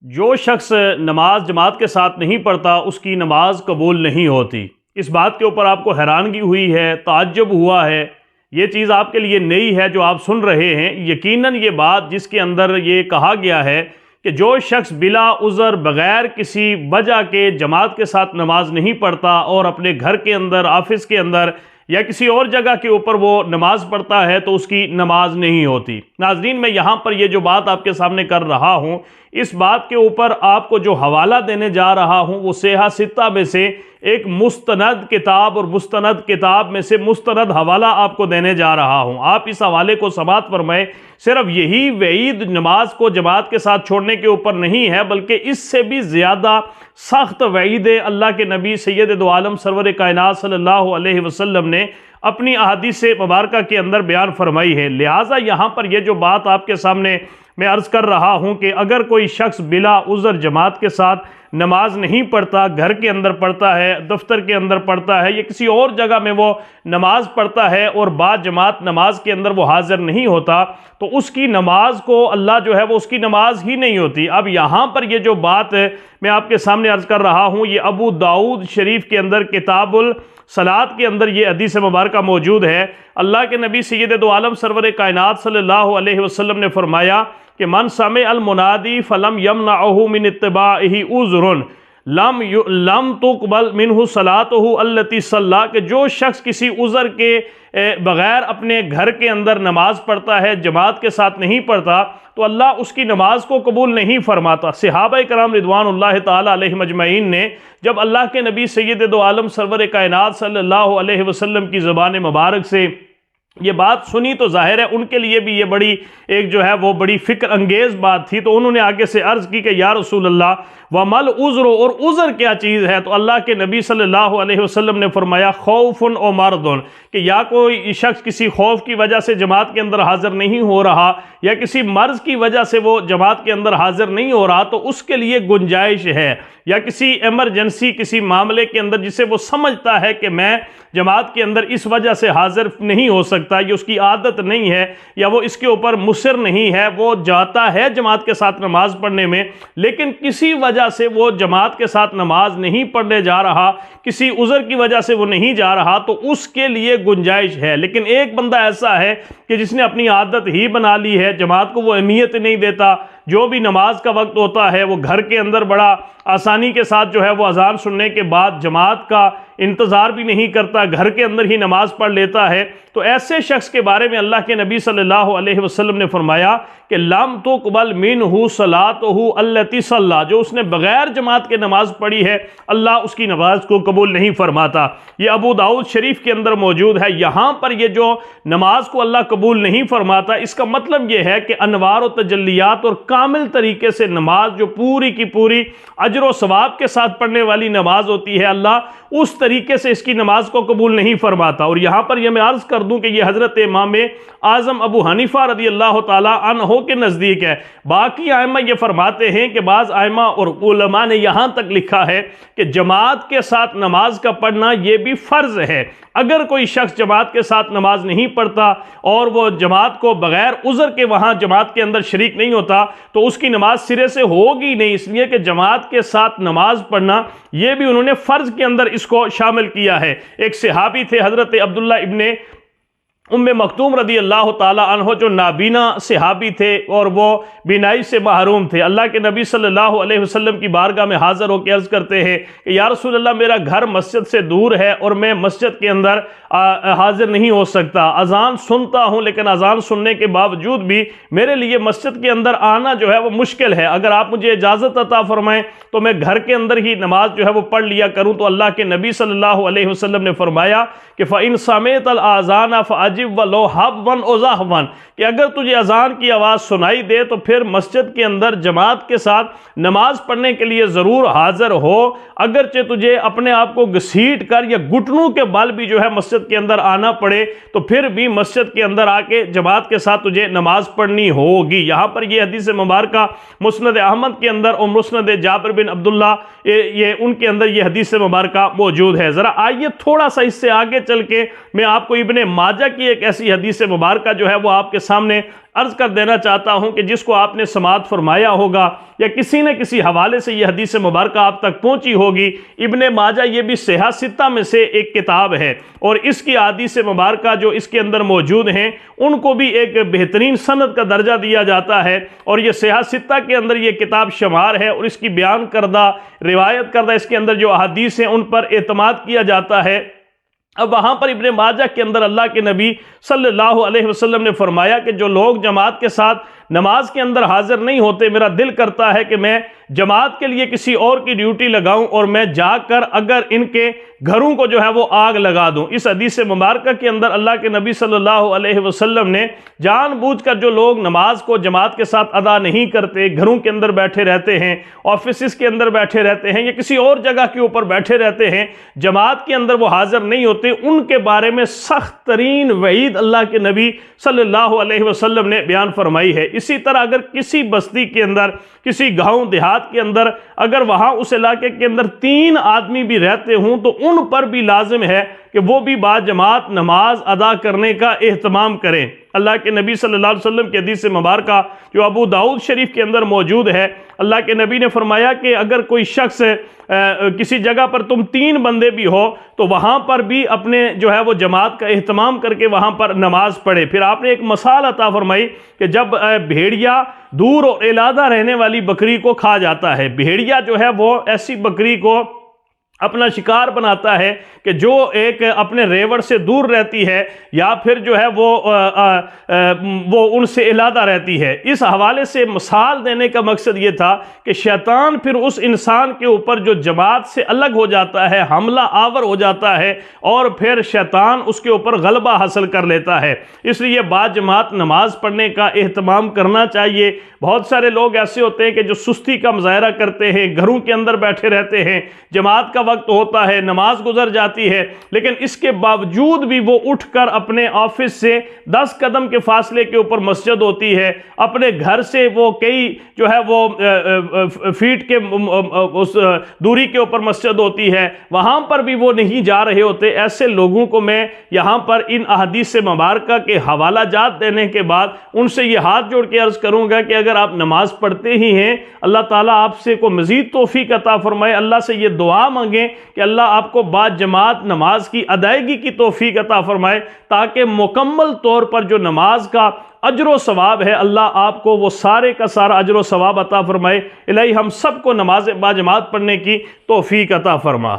جو شخص نماز جماعت کے ساتھ نہیں پڑھتا اس کی نماز قبول نہیں ہوتی۔ اس بات کے اوپر آپ کو حیرانگی ہوئی ہے، تعجب ہوا ہے، یہ چیز آپ کے لیے نئی ہے جو آپ سن رہے ہیں۔ یقیناً یہ بات جس کے اندر یہ کہا گیا ہے کہ جو شخص بلا عذر بغیر کسی وجہ کے جماعت کے ساتھ نماز نہیں پڑھتا اور اپنے گھر کے اندر، آفس کے اندر یا کسی اور جگہ کے اوپر وہ نماز پڑھتا ہے تو اس کی نماز نہیں ہوتی۔ ناظرین، میں یہاں پر یہ جو بات آپ کے سامنے کر رہا ہوں، اس بات کے اوپر آپ کو جو حوالہ دینے جا رہا ہوں وہ صحیح ستہ میں سے ایک مستند کتاب اور مستند کتاب میں سے مستند حوالہ آپ کو دینے جا رہا ہوں۔ آپ اس حوالے کو سماعت فرمائیں۔ صرف یہی وعید نماز کو جماعت کے ساتھ چھوڑنے کے اوپر نہیں ہے، بلکہ اس سے بھی زیادہ سخت وعید اللہ کے نبی سید دو عالم سرور کائنات صلی اللہ علیہ وسلم نے اپنی احادیث مبارکہ کے اندر بیان فرمائی ہے۔ لہٰذا یہاں پر یہ جو بات آپ کے سامنے میں عرض کر رہا ہوں کہ اگر کوئی شخص بلا عذر جماعت کے ساتھ نماز نہیں پڑھتا، گھر کے اندر پڑھتا ہے، دفتر کے اندر پڑھتا ہے یا کسی اور جگہ میں وہ نماز پڑھتا ہے اور بعد جماعت نماز کے اندر وہ حاضر نہیں ہوتا، تو اس کی نماز کو اللہ جو ہے وہ اس کی نماز ہی نہیں ہوتی۔ اب یہاں پر یہ جو بات میں آپ کے سامنے عرض کر رہا ہوں، یہ ابو داؤد شریف کے اندر کتاب الصلاۃ کے اندر یہ حدیث مبارکہ موجود ہے۔ اللہ کے نبی سید دو عالم سرور کائنات صلی اللہ علیہ وسلم نے فرمایا کہ من سمع المنادی فلم یمنعہ من اتباعہ عذر لم تقبل منہ صلاتہ التی صلی، کہ جو شخص کسی عذر کے بغیر اپنے گھر کے اندر نماز پڑھتا ہے، جماعت کے ساتھ نہیں پڑھتا، تو اللہ اس کی نماز کو قبول نہیں فرماتا۔ صحابہ کرام رضوان اللہ تعالی علیہم اجمعین نے جب اللہ کے نبی سید دو عالم سرور کائنات صلی اللہ علیہ وسلم کی زبان مبارک سے یہ بات سنی تو ظاہر ہے ان کے لیے بھی یہ بڑی ایک جو ہے وہ بڑی فکر انگیز بات تھی، تو انہوں نے آگے سے عرض کی کہ یا رسول اللہ وَمَلْ عُذْرُ، اور عذر کیا چیز ہے؟ تو اللہ کے نبی صلی اللہ علیہ وسلم نے فرمایا خوفٌ او مردٌ، کہ یا کوئی شخص کسی خوف کی وجہ سے جماعت کے اندر حاضر نہیں ہو رہا یا کسی مرض کی وجہ سے وہ جماعت کے اندر حاضر نہیں ہو رہا تو اس کے لیے گنجائش ہے، یا کسی ایمرجنسی کسی معاملے کے اندر جسے وہ سمجھتا ہے کہ میں جماعت کے اندر اس وجہ سے حاضر نہیں ہو سکتا، یہ اس کی عادت نہیں ہے یا وہ اس کے اوپر مصر نہیں ہے، وہ جاتا ہے جماعت کے ساتھ نماز پڑھنے میں لیکن کسی وجہ سے وہ جماعت کے ساتھ نماز نہیں پڑھنے جا رہا، کسی عذر کی وجہ سے وہ نہیں جا رہا، تو اس کے لیے گنجائش ہے۔ لیکن ایک بندہ ایسا ہے کہ جس نے اپنی عادت ہی بنا لی ہے، جماعت کو وہ اہمیت نہیں دیتا، جو بھی نماز کا وقت ہوتا ہے وہ گھر کے اندر بڑا آسانی کے ساتھ جو ہے وہ اذان سننے کے بعد جماعت کا انتظار بھی نہیں کرتا، گھر کے اندر ہی نماز پڑھ لیتا ہے، تو ایسے شخص کے بارے میں اللہ کے نبی صلی اللہ علیہ وسلم نے فرمایا کہ لم تقبل منہ صلاتہ التی صلی، جو اس نے بغیر جماعت کے نماز پڑھی ہے اللہ اس کی نماز کو قبول نہیں فرماتا۔ یہ ابو داؤد شریف کے اندر موجود ہے۔ یہاں پر یہ جو نماز کو اللہ قبول نہیں فرماتا، اس کا مطلب یہ ہے کہ انوار و تجلیات اور کامل طریقے سے نماز جو پوری کی پوری اجر و ثواب کے ساتھ پڑھنے والی نماز ہوتی ہے، اللہ اس طریقے سے اس کی نماز کو قبول نہیں فرماتا۔ اور یہاں پر یہ میں عرض کر دوں کہ یہ حضرت امام اعظم ابو حنیفہ رضی اللہ تعالی عنہ کے نزدیک ہے۔ باقی ائمہ یہ فرماتے ہیں کہ بعض ائمہ اور علماء نے یہاں تک لکھا ہے کہ جماعت کے ساتھ نماز کا پڑھنا یہ بھی فرض ہے۔ اگر کوئی شخص جماعت کے ساتھ نماز نہیں پڑھتا اور وہ جماعت کو بغیر عذر کے وہاں جماعت کے اندر شریک نہیں ہوتا تو اس کی نماز سرے سے ہوگی نہیں، اس لیے کہ جماعت کے ساتھ نماز پڑھنا یہ بھی انہوں نے فرض کے اندر اس کو شامل کیا ہے۔ ایک صحابی تھے حضرت عبداللہ ابن ام مکتوم رضی اللہ تعالی عنہ، جو نابینا صحابی تھے اور وہ بینائی سے محروم تھے۔ اللہ کے نبی صلی اللہ علیہ وسلم کی بارگاہ میں حاضر ہو کے عرض کرتے ہیں کہ یا رسول اللہ میرا گھر مسجد سے دور ہے اور میں مسجد کے اندر حاضر نہیں ہو سکتا، اذان سنتا ہوں لیکن اذان سننے کے باوجود بھی میرے لیے مسجد کے اندر آنا جو ہے وہ مشکل ہے، اگر آپ مجھے اجازت عطا فرمائیں تو میں گھر کے اندر ہی نماز جو ہے وہ پڑھ لیا کروں۔ تو اللہ کے نبی صلی اللہ علیہ وسلم نے فرمایا کہ فَإِن سَمِعْتَ الْآذَانَ فَأَجِبْ وَلَوْ حَبْوًا أَوْ ظَهْوًا، کہ اگر تجھے اذان کی آواز سنائی دے تو پھر مسجد کے اندر جماعت کے ساتھ نماز پڑھنے کے لیے ضرور حاضر ہو، اگرچہ تجھے اپنے آپ کو گھسیٹ کر یا گھٹنوں کے بل بھی جو ہے مسجد کے اندر آنا پڑے تو پھر بھی مسجد کے اندر آ کے جماعت کے ساتھ تجھے نماز پڑھنی ہوگی۔ یہاں پر یہ حدیث مبارکہ مسند احمد کے اندر اور مسند جابر بن عبداللہ یہ ان کے اندر یہ حدیث مبارکہ موجود ہے۔ ذرا آئیے تھوڑا سا اس سے آگے چل کے میں آپ کو ابن ماجہ کی ایک ایسی حدیث مبارکہ جو ہے وہ آپ کے سامنے عرض کر دینا چاہتا ہوں کہ جس کو آپ نے سماعت فرمایا ہوگا یا کسی نہ کسی حوالے سے یہ حدیث مبارکہ آپ تک پہنچی ہوگی۔ ابن ماجہ یہ بھی صحیح ستہ میں سے ایک کتاب ہے، اور اس کی احادیث مبارکہ جو اس کے اندر موجود ہیں ان کو بھی ایک بہترین سند کا درجہ دیا جاتا ہے، اور یہ صحیح ستہ کے اندر یہ کتاب شمار ہے، اور اس کی بیان کردہ روایت کردہ اس کے اندر جو احادیث ہیں ان پر اعتماد کیا جاتا ہے۔ اب وہاں پر ابن ماجہ کے اندر اللہ کے نبی صلی اللہ علیہ وسلم نے فرمایا کہ جو لوگ جماعت کے ساتھ نماز کے اندر حاضر نہیں ہوتے، میرا دل کرتا ہے کہ میں جماعت کے لیے کسی اور کی ڈیوٹی لگاؤں اور میں جا کر اگر ان کے گھروں کو جو ہے وہ آگ لگا دوں۔ اس حدیث مبارکہ کے اندر اللہ کے نبی صلی اللہ علیہ وسلم نے جان بوجھ کر جو لوگ نماز کو جماعت کے ساتھ ادا نہیں کرتے، گھروں کے اندر بیٹھے رہتے ہیں، آفیسز کے اندر بیٹھے رہتے ہیں یا کسی اور جگہ کے اوپر بیٹھے رہتے ہیں، جماعت کے اندر وہ حاضر نہیں ہوتے، ان کے بارے میں سخت ترین وعید اللہ کے نبی صلی اللہ علیہ وسلم نے بیان فرمائی ہے۔ اسی طرح اگر کسی بستی کے اندر، کسی گاؤں دیہات کے اندر، اگر وہاں اس علاقے کے اندر 3 آدمی بھی رہتے ہوں تو ان پر بھی لازم ہے کہ وہ بھی باجماعت نماز ادا کرنے کا اہتمام کریں۔ اللہ کے نبی صلی اللہ علیہ وسلم کی حدیث مبارکہ جو ابو داؤد شریف کے اندر موجود ہے، اللہ کے نبی نے فرمایا کہ اگر کوئی شخص کسی جگہ پر تم 3 بندے بھی ہو تو وہاں پر بھی اپنے جو ہے وہ جماعت کا اہتمام کر کے وہاں پر نماز پڑھے۔ پھر آپ نے ایک مثال عطا فرمائی کہ جب بھیڑیا دور اور علیحدہ رہنے والی بکری کو کھا جاتا ہے، بھیڑیا جو ہے وہ ایسی بکری کو اپنا شکار بناتا ہے کہ جو ایک اپنے ریوڑ سے دور رہتی ہے یا پھر جو ہے وہ ان سے علیحدہ رہتی ہے۔ اس حوالے سے مثال دینے کا مقصد یہ تھا کہ شیطان پھر اس انسان کے اوپر جو جماعت سے الگ ہو جاتا ہے حملہ آور ہو جاتا ہے، اور پھر شیطان اس کے اوپر غلبہ حاصل کر لیتا ہے۔ اس لیے باجماعت نماز پڑھنے کا اہتمام کرنا چاہیے۔ بہت سارے لوگ ایسے ہوتے ہیں کہ جو سستی کا مظاہرہ کرتے ہیں، گھروں کے اندر بیٹھے رہتے ہیں، جماعت کا وقت ہوتا ہے، نماز گزر جاتی ہے، لیکن اس کے باوجود بھی وہ اٹھ کر اپنے آفس سے 10 قدم کے فاصلے کے اوپر مسجد ہوتی ہے، اپنے گھر سے وہ کئی جو ہے وہ فیٹ کے اس دوری کے اوپر مسجد ہوتی ہے، وہاں پر بھی وہ نہیں جا رہے ہوتے۔ ایسے لوگوں کو میں یہاں پر ان احادیث مبارکہ کے حوالہ جات دینے کے بعد ان سے یہ ہاتھ جوڑ کے عرض کروں گا کہ اگر آپ نماز پڑھتے ہی ہیں، اللہ تعالیٰ آپ سے کو مزید توفیق عطا فرمائے۔ اللہ سے یہ دعا مانگیں کہ اللہ آپ کو باجماعت نماز کی ادائیگی کی توفیق عطا فرمائے، تاکہ مکمل طور پر جو نماز کا اجر و ثواب ہے اللہ آپ کو وہ سارے کا سارا اجر و ثواب عطا فرمائے۔ الہی ہم سب کو نماز باجماعت پڑھنے کی توفیق عطا فرما۔